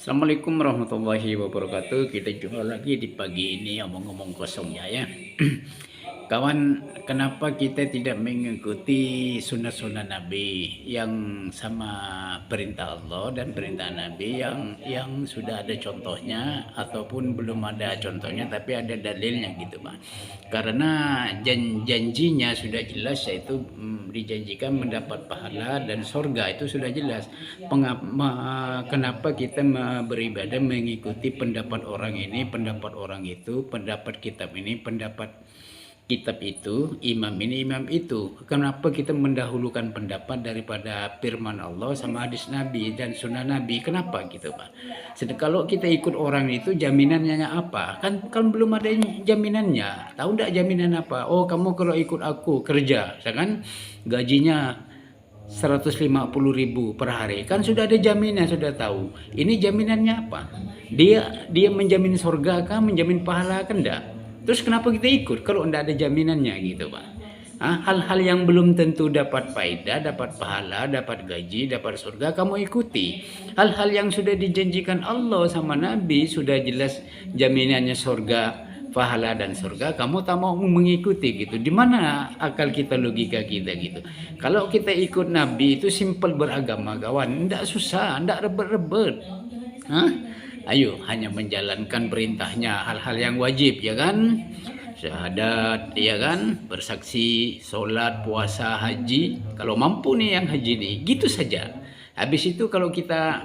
Assalamualaikum warahmatullahi wabarakatuh. Kita jumpa lagi di pagi ini omong-omong kosongnya ya. Kawan, kenapa kita tidak mengikuti sunnah-sunnah Nabi yang sama perintah Allah dan perintah Nabi yang sudah ada contohnya ataupun belum ada contohnya tapi ada dalilnya gitu Pak. Karena janjinya sudah jelas, yaitu dijanjikan mendapat pahala dan surga, itu sudah jelas. Kenapa kita beribadah mengikuti pendapat orang ini, pendapat orang itu, pendapat kitab ini, pendapat kitab itu, imam ini, imam itu? Kenapa kita mendahulukan pendapat daripada firman Allah sama hadis Nabi dan sunnah Nabi? Kenapa gitu Pak? Kalau kita ikut orang itu, jaminannya apa? Kan belum ada jaminannya. Tahu enggak jaminan apa? Oh, kamu kalau ikut aku kerja, kan gajinya 150.000 per hari, kan sudah ada jaminan, sudah tahu. Ini jaminannya apa? Dia menjamin surga kah, menjamin pahala kan enggak? Terus kenapa kita ikut kalau enggak ada jaminannya gitu Pak? Hal-hal yang belum tentu dapat faedah, dapat pahala, dapat gaji, dapat surga, kamu ikuti. Hal-hal yang sudah dijanjikan Allah sama Nabi, sudah jelas jaminannya surga, pahala dan surga, kamu tak mau mengikuti gitu. Di mana akal kita, logika kita gitu? Kalau kita ikut Nabi itu simpel beragama kawan, enggak susah, enggak rebet-rebet. Ayo, hanya menjalankan perintahnya, hal-hal yang wajib ya kan, syahadat ya kan, bersaksi, sholat, puasa, haji. Kalau mampu nih yang haji nih, gitu saja. Habis itu kalau kita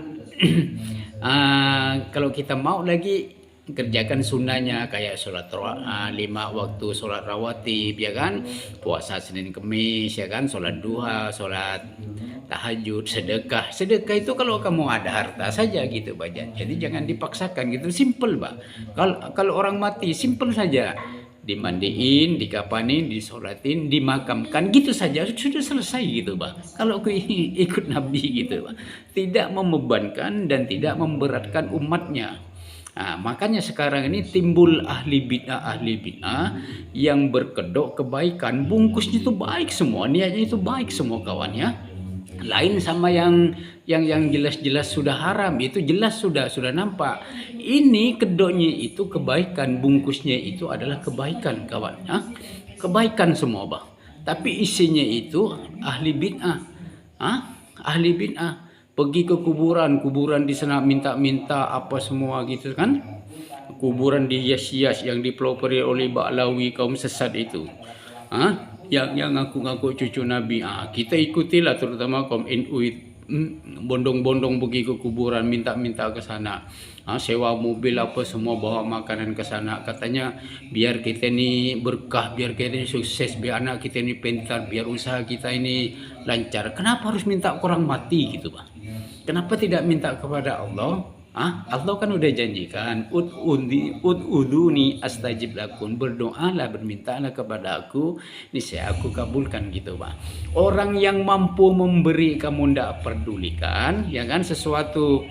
kalau kita mau lagi kerjakan sunnahnya, kayak sholat 5 waktu, sholat rawatib ya kan, puasa Senin Kemis ya kan, sholat duha, sholat tahajud, sedekah itu kalau kamu ada harta saja gitu Pak. Jadi jangan dipaksakan gitu, simple Pak. Kalau orang mati simple saja, dimandiin, dikapanin, disolatin, dimakamkan, gitu saja sudah selesai gitu Pak. Kalau ikut Nabi gitu Pak, tidak membebankan dan tidak memberatkan umatnya. Makanya sekarang ini timbul ahli bid'ah yang berkedok kebaikan, bungkusnya itu baik semua, niatnya itu baik semua kawan ya. Lain sama yang jelas-jelas sudah haram, itu jelas sudah nampak. Ini kedoknya itu kebaikan, bungkusnya itu adalah kebaikan kawan ya. Kebaikan semua Bang. Tapi isinya itu ahli bid'ah. Ahli bid'ah. Pergi ke kuburan di sana minta-minta apa semua gitu kan. Kuburan dihias-hias yang dipelopori oleh Ba'lawi, kaum sesat itu. Yang ngaku-ngaku cucu Nabi. Kita ikutilah, terutama kaum NU, bondong-bondong pergi ke kuburan, minta-minta ke sana. Sewa mobil apa semua, bawa makanan ke sana. Katanya biar kita ini berkah, biar kita ini sukses, biar anak kita ini pintar, biar usaha kita ini lancar. Kenapa harus minta ke orang mati gitu Pak? Kenapa tidak minta kepada Allah? Allah kan udah janjikan, ud'uni astajib lakum, berdoalah, bermintalah kepada aku, niscaya aku kabulkan gitu Pak. Orang yang mampu memberi kamu ndak pedulikan ya kan, sesuatu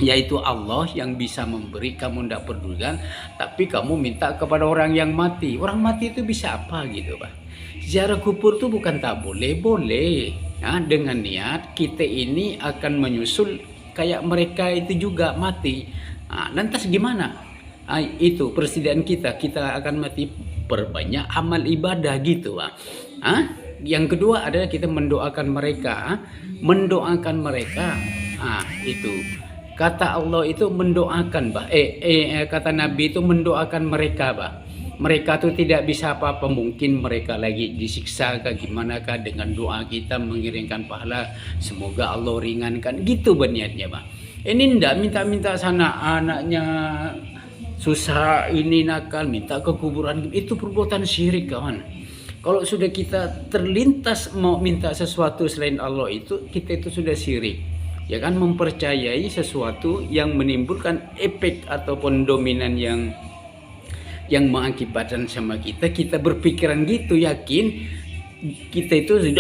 yaitu Allah yang bisa memberi kamu ndak pedulikan, tapi kamu minta kepada orang yang mati. Orang mati itu bisa apa gitu Pak? Ziarah kubur itu bukan tak boleh, dengan niat kita ini akan menyusul kayak mereka itu juga mati. Lantas gimana? Itu persediaan kita akan mati, perbanyak amal ibadah gitu Pak. Yang kedua adalah kita mendoakan mereka, itu kata Allah itu mendoakan Pak. Kata Nabi itu mendoakan mereka Pak. Mereka tuh tidak bisa apa-apa, mungkin mereka lagi disiksa kah gimana kah, dengan doa kita mengirimkan pahala, semoga Allah ringankan gitu berniatnya Pak. Ini ndak minta-minta sana, anaknya susah ini nakal minta ke kuburan, itu perbuatan syirik kawan. Kalau sudah kita terlintas mau minta sesuatu selain Allah, itu kita itu sudah syirik ya kan, mempercayai sesuatu yang menimbulkan efek ataupun dominan yang mengakibatkan sama kita berpikiran gitu, yakin kita itu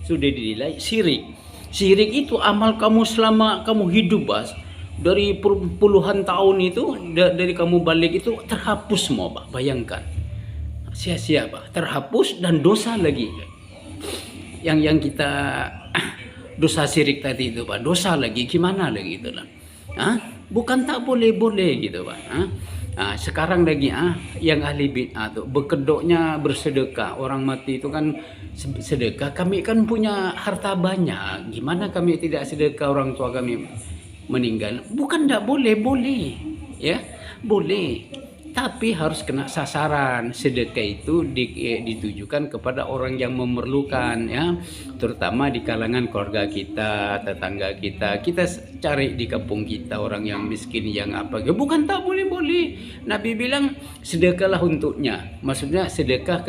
sudah dinilai syirik. Syirik itu amal kamu selama kamu hidup Bas, dari puluhan tahun itu, dari kamu balik itu terhapus semua Pak. Bayangkan, sia-sia Pak, terhapus dan dosa lagi. Yang kita dosa syirik tadi itu Pak, dosa lagi, gimana lagi itu lah. Bukan tak boleh gitu Pak. Sekarang lagi yang ahli bid'ah tuh berkedoknya bersedekah. Orang mati itu kan sedekah. Kami kan punya harta banyak. Gimana kami tidak sedekah orang tua kami meninggal? Bukan tak boleh, boleh. Ya, boleh. Tapi harus kena sasaran. Sedekah itu ditujukan kepada orang yang memerlukan, ya, terutama di kalangan keluarga kita, tetangga kita. Kita cari di kampung kita orang yang miskin, yang apa. Bukan tak boleh. Nabi bilang sedekahlah untuknya. Maksudnya sedekah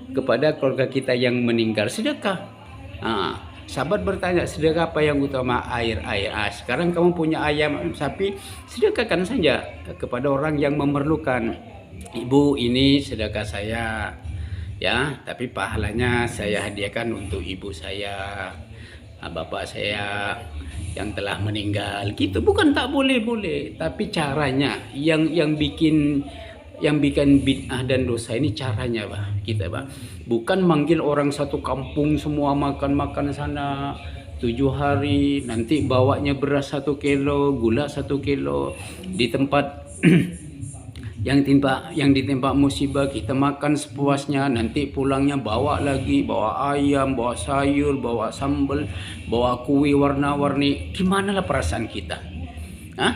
kepada keluarga kita yang meninggal. Sedekah. Sahabat bertanya, sedekah apa yang utama? Air. Sekarang kamu punya ayam, sapi, sedekahkan saja kepada orang yang memerlukan. Ibu, ini sedekah saya, ya, tapi pahalanya saya hadiahkan untuk ibu saya, bapak saya yang telah meninggal. Gitu. Bukan tak boleh, tapi caranya yang bikin bid'ah dan dosa ini caranya kita bukan manggil orang satu kampung semua makan sana 7 hari, nanti bawanya beras 1 kilo, gula 1 kilo di tempat yang ditimpa musibah kita makan sepuasnya, nanti pulangnya bawa lagi, bawa ayam, bawa sayur, bawa sambal, bawa kue warna-warni. Gimana lah perasaan kita?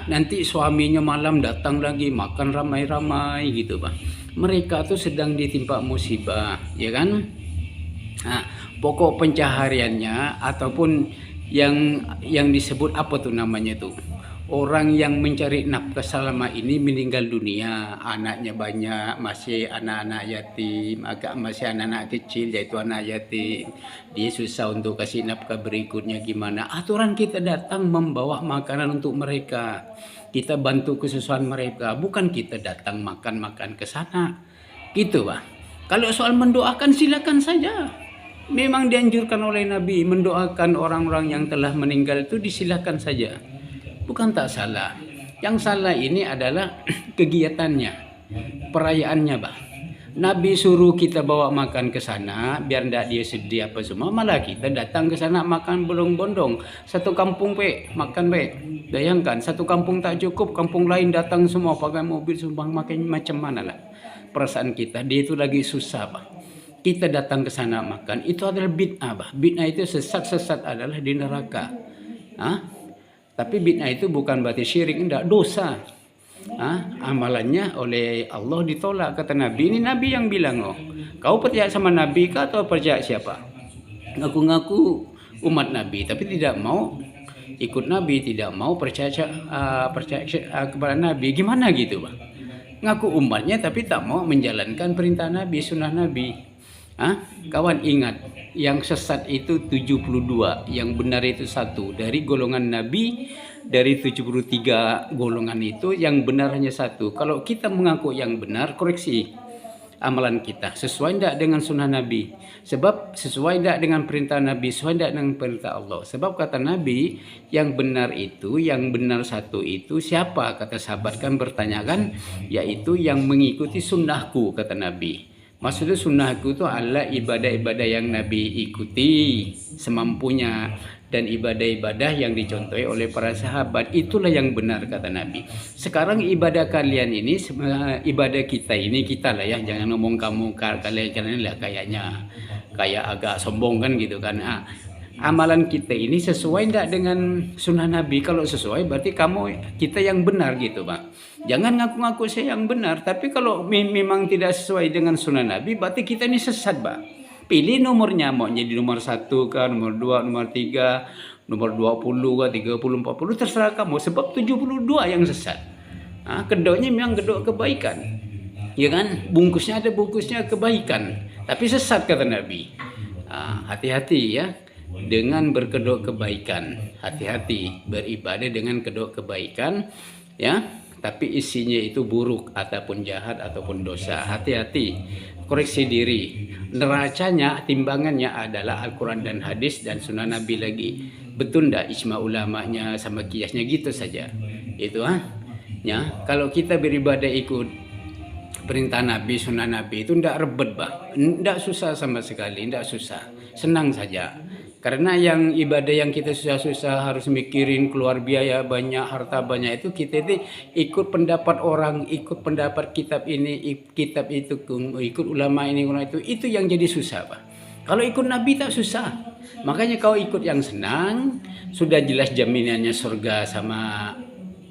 Nanti suaminya malam datang lagi makan ramai-ramai gitu Mereka tuh sedang ditimpa musibah, ya kan? Pokok pencahariannya ataupun yang disebut apa tuh namanya tuh, orang yang mencari nafkah selama ini meninggal dunia, anaknya banyak, masih anak-anak yatim, masih anak-anak kecil yaitu anak yatim, dia susah untuk kasih nafkah berikutnya. Gimana? Aturan kita datang membawa makanan untuk mereka, kita bantu kesusahan mereka, bukan kita datang makan ke sana gitu Kalau soal mendoakan silakan saja, memang dianjurkan oleh Nabi mendoakan orang-orang yang telah meninggal, itu disilakan saja. Bukan tak salah. Yang salah ini adalah kegiatannya, perayaannya Nabi suruh kita bawa makan ke sana biar tidak dia sedih apa semua, malah kita datang ke sana makan bolong-bondong. Satu kampung makan Bayangkan satu kampung tak cukup, kampung lain datang semua pakai mobil sumbang, makan macam mana lah perasaan kita. Dia itu lagi susah Kita datang ke sana makan, itu adalah bid'ah Bid'ah itu sesat adalah di neraka. Tapi bid'ah itu bukan berarti syirik, enggak, dosa. Amalannya oleh Allah ditolak, kata Nabi. Ini Nabi yang bilang, kau percaya sama Nabi kah atau percaya siapa? Ngaku-ngaku umat Nabi tapi tidak mau ikut Nabi, tidak mau percaya kepada Nabi. Gimana gitu Ngaku umatnya tapi tak mau menjalankan perintah Nabi, sunnah Nabi. Kawan ingat, yang sesat itu 72, yang benar itu 1. Dari golongan Nabi, dari 73 golongan itu yang benar hanya 1. Kalau kita mengaku yang benar, koreksi amalan kita, sesuai tidak dengan sunnah Nabi, sebab sesuai tidak dengan perintah Nabi, sesuai tidak dengan perintah Allah. Sebab kata Nabi, yang benar itu, yang benar 1 itu siapa? Kata sahabat kan bertanyakan, yaitu yang mengikuti sunnahku, kata Nabi. Maksudnya sunnahku itu adalah ibadah-ibadah yang Nabi ikuti semampunya, dan ibadah-ibadah yang dicontohi oleh para sahabat. Itulah yang benar, kata Nabi. Sekarang ibadah kalian ini, ibadah kita ini, kita lah ya, jangan ngomong kamu, kalian lah kayaknya kayak agak sombong kan gitu kan. Amalan kita ini sesuai tidak dengan sunnah Nabi? Kalau sesuai berarti kita yang benar gitu Jangan ngaku-ngaku saya yang benar, tapi kalau memang tidak sesuai dengan sunnah Nabi berarti kita ini sesat Pilih nomornya, mau jadi nomor 1 kah, nomor 2, nomor 3, nomor 20 kah, 30, 40, terserah kamu. Sebab 72 yang sesat. Kedoknya memang kedok kebaikan, ya kan? Bungkusnya ada bungkusnya kebaikan, tapi sesat, kata Nabi. Hati-hati ya dengan berkedok kebaikan, hati-hati beribadah dengan kedok kebaikan, ya, tapi isinya itu buruk ataupun jahat ataupun dosa. Hati-hati, koreksi diri. Neracanya, timbangannya adalah Al-Quran dan hadis dan sunnah Nabi lagi. Betul ndak ijma ulamanya sama kiasnya? Gitu saja itu ya. Kalau kita beribadah ikut perintah Nabi, sunnah Nabi itu ndak rebet ndak susah sama sekali, ndak susah, senang saja. Karena yang ibadah yang kita susah-susah harus mikirin keluar biaya banyak, harta banyak, itu kita itu ikut pendapat orang, ikut pendapat kitab ini, kitab itu, ikut ulama ini, ulama itu yang jadi susah, Pak. Kalau ikut Nabi tak susah. Makanya kau ikut yang senang, sudah jelas jaminannya surga sama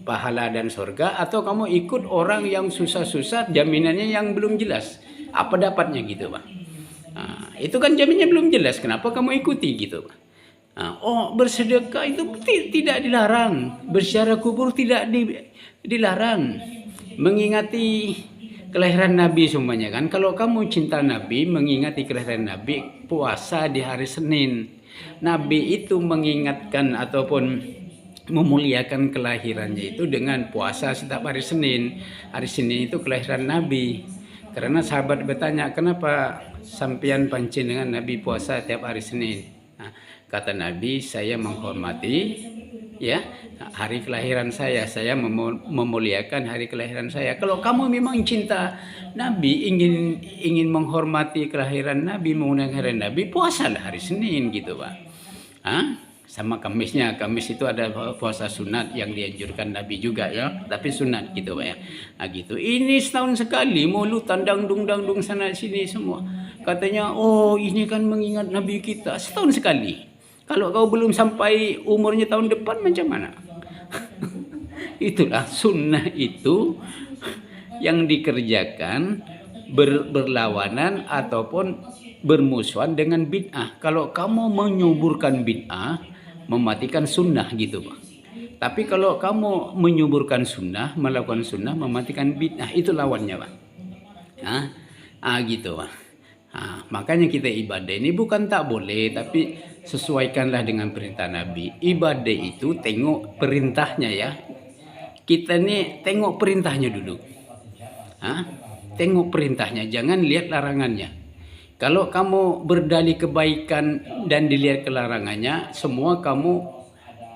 pahala dan surga, atau kamu ikut orang yang susah-susah jaminannya yang belum jelas. Apa dapatnya gitu, Pak. Nah, itu kan jaminnya belum jelas, kenapa kamu ikuti gitu. Nah, bersedekah itu tidak dilarang, berziarah kubur tidak dilarang, mengingati kelahiran Nabi semuanya kan. Kalau kamu cinta Nabi, mengingati kelahiran Nabi, puasa di hari Senin. Nabi itu mengingatkan ataupun memuliakan kelahirannya itu dengan puasa setiap hari Senin. Hari Senin itu kelahiran Nabi. Karena sahabat bertanya, kenapa sampean pancing dengan Nabi puasa tiap hari Senin? Nah, kata Nabi, saya menghormati ya hari kelahiran saya memuliakan hari kelahiran saya. Kalau kamu memang cinta Nabi, ingin menghormati kelahiran Nabi, memuliakan kelahiran Nabi, puasalah hari Senin gitu, Pak. Sama Kamisnya, Kamis itu ada puasa sunat yang dianjurkan Nabi juga ya, tapi sunat gitu, Pak ya. Nah gitu. Ini setahun sekali mulutan dangdung sana sini semua. Katanya, oh ini kan mengingat Nabi kita, setahun sekali. Kalau kau belum sampai umurnya tahun depan macam mana? Itulah sunnah itu yang dikerjakan berlawanan ataupun bermusuhan dengan bid'ah. Kalau kamu menyuburkan bid'ah, mematikan sunnah gitu, Pak. Tapi kalau kamu menyuburkan sunnah, melakukan sunnah, mematikan bid'ah, itu lawannya, Pak. Gitu, Pak. Makanya kita ibadah ini bukan tak boleh, tapi sesuaikanlah dengan perintah Nabi. Ibadah itu tengok perintahnya ya. Kita nih tengok perintahnya dulu. Tengok perintahnya, jangan lihat larangannya. Kalau kamu berdalih kebaikan dan dilihat kelarangannya, semua kamu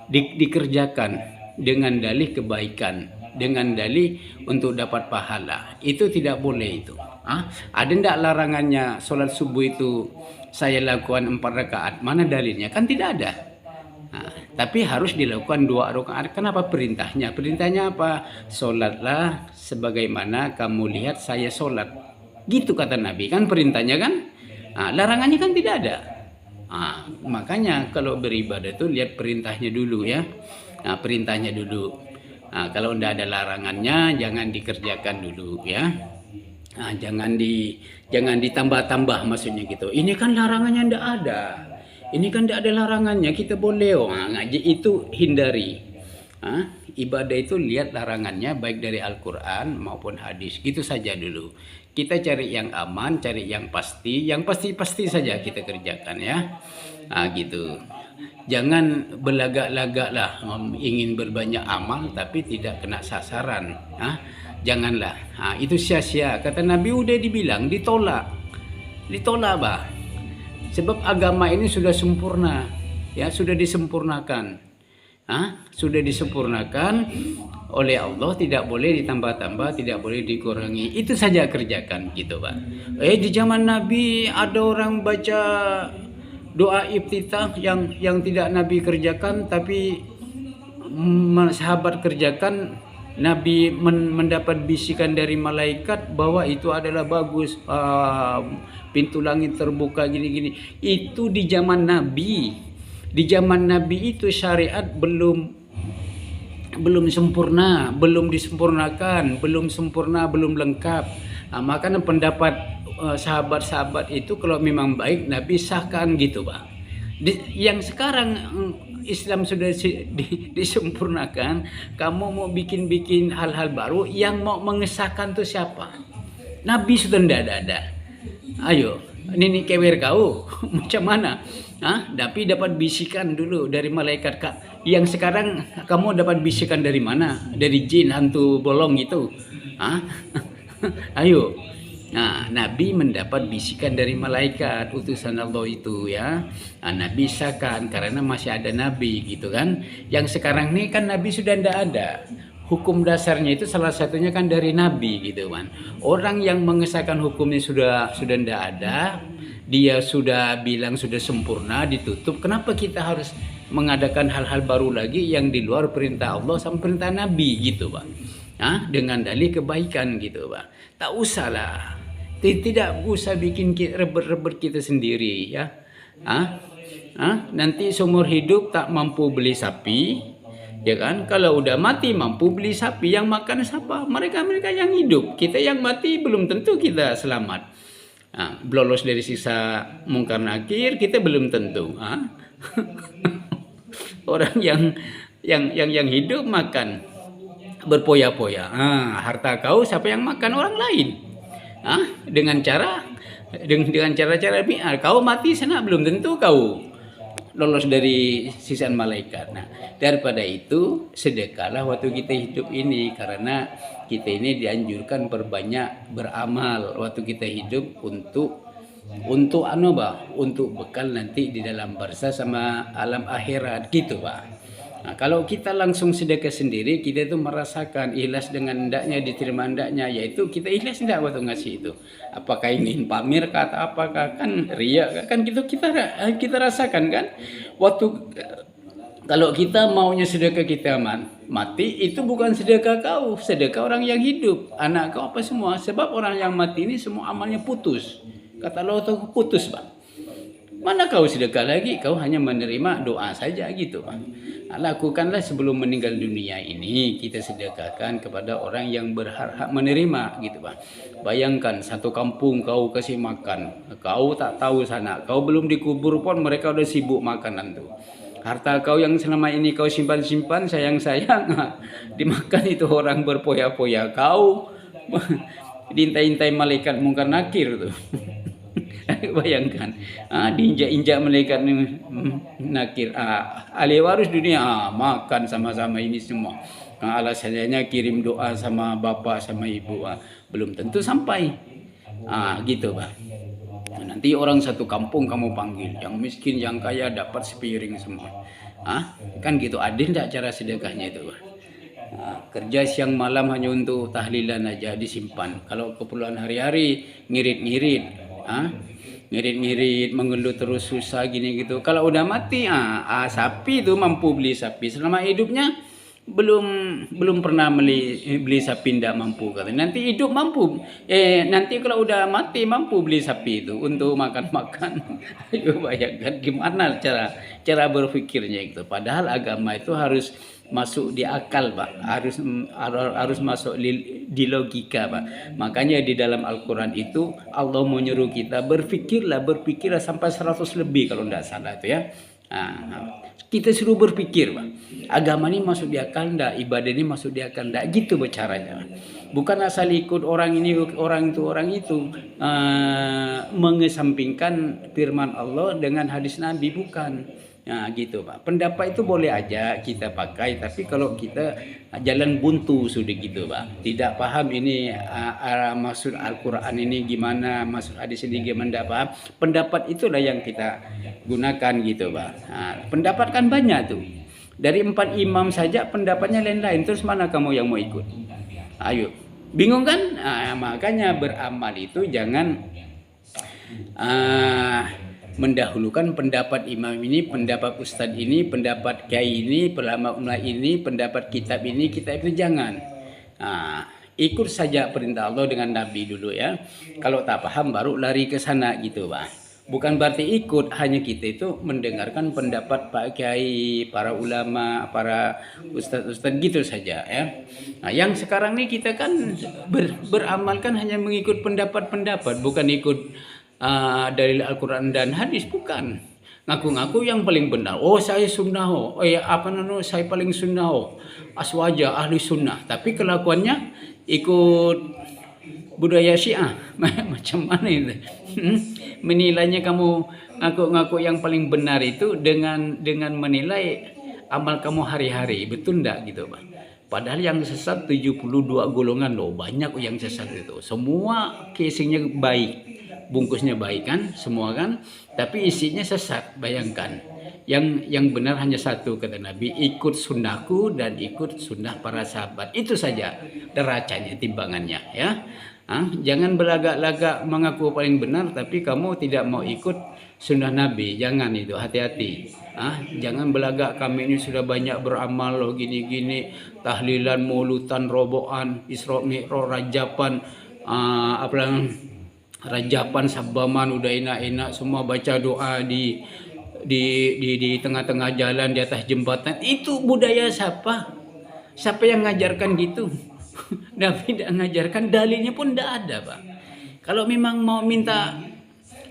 dikerjakan dengan dalih kebaikan, dengan dalih untuk dapat pahala. Itu tidak boleh itu. Ada ndak larangannya sholat subuh itu saya lakukan 4 rakaat? Mana dalilnya? Kan tidak ada. Tapi harus dilakukan 2 rakaat. Kenapa perintahnya? Perintahnya apa? Sholatlah sebagaimana kamu lihat saya sholat. Gitu kata Nabi, kan perintahnya kan. Larangannya kan tidak ada. Makanya kalau beribadah itu lihat perintahnya dulu ya. Perintahnya dulu. Kalau tidak ada larangannya jangan dikerjakan dulu ya. Jangan ditambah-tambah maksudnya gitu. Ini kan larangannya tidak ada. Ini kan tidak ada larangannya, kita boleh. Ngaji itu hindari. Ibadah itu lihat larangannya baik dari Al-Quran maupun hadis. Gitu saja dulu. Kita cari yang aman, cari yang pasti saja kita kerjakan ya. Gitu. Jangan belagak-lagak lah ingin berbanyak amal tapi tidak kena sasaran. Janganlah. Itu sia-sia. Kata Nabi udah dibilang ditolak, bah. Sebab agama ini sudah sempurna, ya sudah disempurnakan. Sudah disempurnakan oleh Allah, tidak boleh ditambah-tambah, tidak boleh dikurangi. Itu saja kerjakan gitu, Pak. Di zaman Nabi ada orang baca doa iftitah yang tidak Nabi kerjakan, tapi sahabat kerjakan. Nabi mendapat bisikan dari malaikat bahwa itu adalah bagus, pintu langit terbuka gini-gini. Itu di zaman Nabi. Di zaman Nabi itu syariat belum sempurna, belum disempurnakan, belum sempurna, belum lengkap. Makanya pendapat sahabat-sahabat itu kalau memang baik Nabi sahkan gitu, Pak. Yang sekarang Islam sudah disempurnakan, kamu mau bikin hal-hal baru, yang mau mengesahkan tuh siapa? Nabi sudah tidak ada. Ayo, ini kewer kau macam mana? Tapi dapat bisikan dulu dari malaikat, Kak. Yang sekarang kamu dapat bisikan dari mana? Dari jin hantu bolong itu. Ayo. Nabi mendapat bisikan dari malaikat utusan Allah itu ya. Nabi sahkan karena masih ada Nabi gitu kan. Yang sekarang ini kan Nabi sudah tidak ada. Hukum dasarnya itu salah satunya kan dari Nabi gitu kan. Orang yang mengesahkan hukumnya sudah tidak ada, dia sudah bilang sudah sempurna ditutup, kenapa kita harus mengadakan hal-hal baru lagi yang di luar perintah Allah sama perintah Nabi gitu Pak. Dengan dalih kebaikan gitu Pak. Tak usahlah. Tidak usah bikin rebet-rebet kita sendiri ya. Nanti seumur hidup tak mampu beli sapi, ya kan? Kalau udah mati mampu beli sapi, yang makan siapa? Mereka yang hidup. Kita yang mati belum tentu kita selamat. Lolos dari siksa mungkar nakir kita belum tentu. Orang yang hidup makan berpoya-poya. Harta kau siapa yang makan? Orang lain. Dengan cara-cara biar kau mati sana belum tentu kau lolos dari sisaan malaikat. Nah, daripada itu sedekahlah waktu kita hidup ini, karena kita ini dianjurkan perbanyak beramal waktu kita hidup untuk bekal nanti di dalam barzah sama alam akhirat gitu Pak. Nah, kalau kita langsung sedekah sendiri, kita itu merasakan ikhlas dengan hendaknya, diterima hendaknya, yaitu kita ikhlas tidak waktu ngasih itu. Apakah ini pamer kata apakah kan riya kan gitu kita rasakan kan. Waktu kalau kita maunya sedekah kita mati, itu bukan sedekah kau, sedekah orang yang hidup, anak kau apa semua. Sebab orang yang mati ini semua amalnya putus. Kata Allah itu putus Pak. Mana kau sedekah lagi, kau hanya menerima doa saja gitu Pak. Lakukanlah sebelum meninggal dunia ini, kita sedekahkan kepada orang yang berhak menerima gitu Pak. Bayangkan satu kampung kau kasih makan, kau tak tahu sana, kau belum dikubur pun mereka udah sibuk makanan tuh. Harta kau yang selama ini kau simpan-simpan sayang-sayang, dimakan itu orang berpoya-poya, kau diintai-intai malaikat mungkar nakir tuh. Bayangkan, diinjak-injak malaikat nakir, ahli waris dunia, makan sama-sama ini semua. Alasannya kirim doa sama bapak sama ibu, belum tentu sampai. Gitu Pak. Nanti orang satu kampung kamu panggil, yang miskin yang kaya dapat sepiring semua. Kan gitu, adil enggak cara sedekahnya itu Pak? Kerja siang malam hanya untuk tahlilan aja disimpan. Kalau keperluan hari-hari ngirit-ngirit, ngirit-ngirit mengeluh terus susah gini gitu. Kalau udah mati, sapi itu mampu beli sapi. Selama hidupnya belum pernah beli sapi, tidak mampu katanya. Nanti hidup mampu. Nanti kalau udah mati mampu beli sapi itu untuk makan-makan. Ayo bayangkan gimana cara berpikirnya itu. Padahal agama itu harus masuk di akal Pak, harus masuk di logika Pak. Makanya di dalam Al-Quran itu Allah menyuruh kita berpikirlah sampai 100 lebih kalau tidak salah itu ya. Kita suruh berpikir Pak, agama ini masuk di akal enggak, ibadah ini masuk di akal enggak, gitu bicaranya Pak. Bukan asal ikut orang ini orang itu mengesampingkan firman Allah dengan hadis Nabi, bukan. Gitu Pak. Pendapat itu boleh aja kita pakai, tapi kalau kita jalan buntu sudah gitu Pak. Tidak paham ini maksud Al-Quran ini gimana, maksud hadis ini gimana, paham. Pendapat itulah yang kita gunakan gitu Pak. Pendapat kan banyak tuh. Dari 4 imam saja pendapatnya lain-lain. Terus mana kamu yang mau ikut? Ayo. Bingung kan? Makanya beramal itu jangan mendahulukan pendapat imam ini, pendapat ustadz ini, pendapat kiai ini, ulama ini, pendapat kitab ini, kita itu jangan. Ikut saja perintah Allah dengan Nabi dulu ya. Kalau tak paham baru lari ke sana gitu Pak. Bukan berarti ikut, hanya kita itu mendengarkan pendapat Pak Kiai, para ulama, para ustadz gitu saja ya. Yang sekarang ini kita kan beramalkan hanya mengikut pendapat-pendapat, bukan ikut dari Al-Quran dan hadis, bukan. Ngaku-ngaku yang paling benar. Oh saya sunnah, saya paling sunnah, aswaja ahli sunnah. Tapi kelakuannya ikut budaya Syiah. Macam mana itu? Menilainya kamu ngaku-ngaku yang paling benar itu dengan menilai amal kamu hari-hari, betul enggak gitu Pak? Padahal yang sesat 72 golongan loh, banyak yang sesat itu. Semua casingnya baik, bungkusnya baik kan, semua kan, tapi isinya sesat. Bayangkan, yang benar hanya satu, kata Nabi, ikut sunnahku dan ikut sunnah para sahabat. Itu saja derajatnya, timbangannya, ya. Jangan berlagak-lagak mengaku paling benar tapi kamu tidak mau ikut sunnah Nabi. Jangan itu, hati-hati. Jangan berlagak kami ini sudah banyak beramal loh, gini-gini, tahlilan, mulutan, roboan, Isra Mi'raj, rajapan, rajapan, sabaman, udah enak-enak semua, baca doa di tengah-tengah jalan, di atas jembatan. Itu budaya siapa? Siapa yang ngajarkan gitu? Nabi tidak ngajarkan, dalilnya pun tidak ada, Pak. Kalau memang mau minta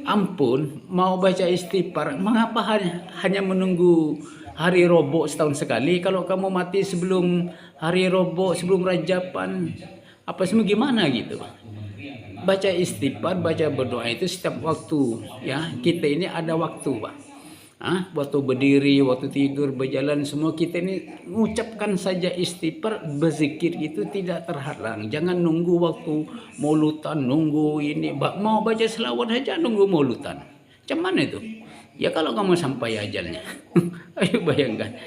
ampun, mau baca istighfar, mengapa hanya menunggu hari Robo setahun sekali? Kalau kamu mati sebelum hari Robo, sebelum Rajapan, apa semua gimana gitu, Pak? Baca istighfar, baca berdoa itu setiap waktu, ya. Kita ini ada waktu, Pak. Waktu berdiri, waktu tidur, berjalan, semua kita ini mengucapkan saja istighfar, berzikir itu tidak terhalang. Jangan nunggu waktu maulutan, nunggu ini, mau baca selawat saja nunggu maulutan. Macam mana itu? Ya kalau kamu sampai ajalnya. Ayo bayangkan.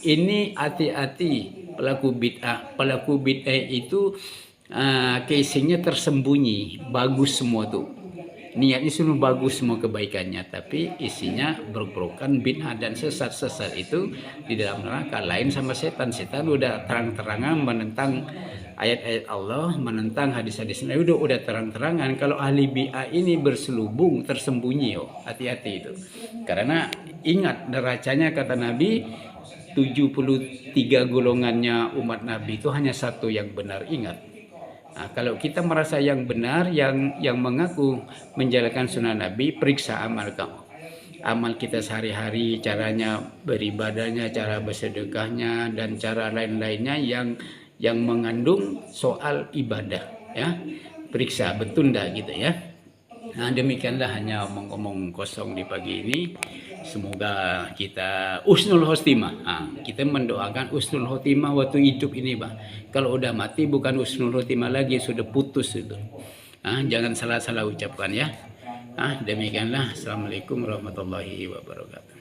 Ini hati-hati pelaku bid'ah. Pelaku bid'ah itu casingnya tersembunyi, bagus semua tuh. Niatnya semua bagus, semua kebaikannya, tapi isinya bergerokan bid'ah dan sesat itu di dalam neraka. Lain sama setan. Setan udah terang-terangan menentang ayat-ayat Allah, menentang hadis-hadis Nabi, udah terang-terangan. Kalau ahli bid'ah ini berselubung, tersembunyi, hati-hati itu. Karena ingat derajatnya, kata Nabi, 73 golongannya umat Nabi itu hanya satu yang benar, ingat. Kalau kita merasa yang benar, yang mengaku menjalankan sunnah Nabi, periksa amal kamu. Amal kita sehari-hari, caranya beribadahnya, cara bersedekahnya, dan cara lain-lainnya yang mengandung soal ibadah, ya. Periksa betul enggak gitu, ya. Demikianlah hanya omong-omong kosong di pagi ini. Semoga kita usnul khotimah. Kita mendoakan usnul khotimah waktu hidup ini, Pak. Kalau udah mati bukan usnul khotimah lagi, sudah putus itu. Jangan salah-salah ucapkan, ya. Demikianlah. Assalamualaikum warahmatullahi wabarakatuh.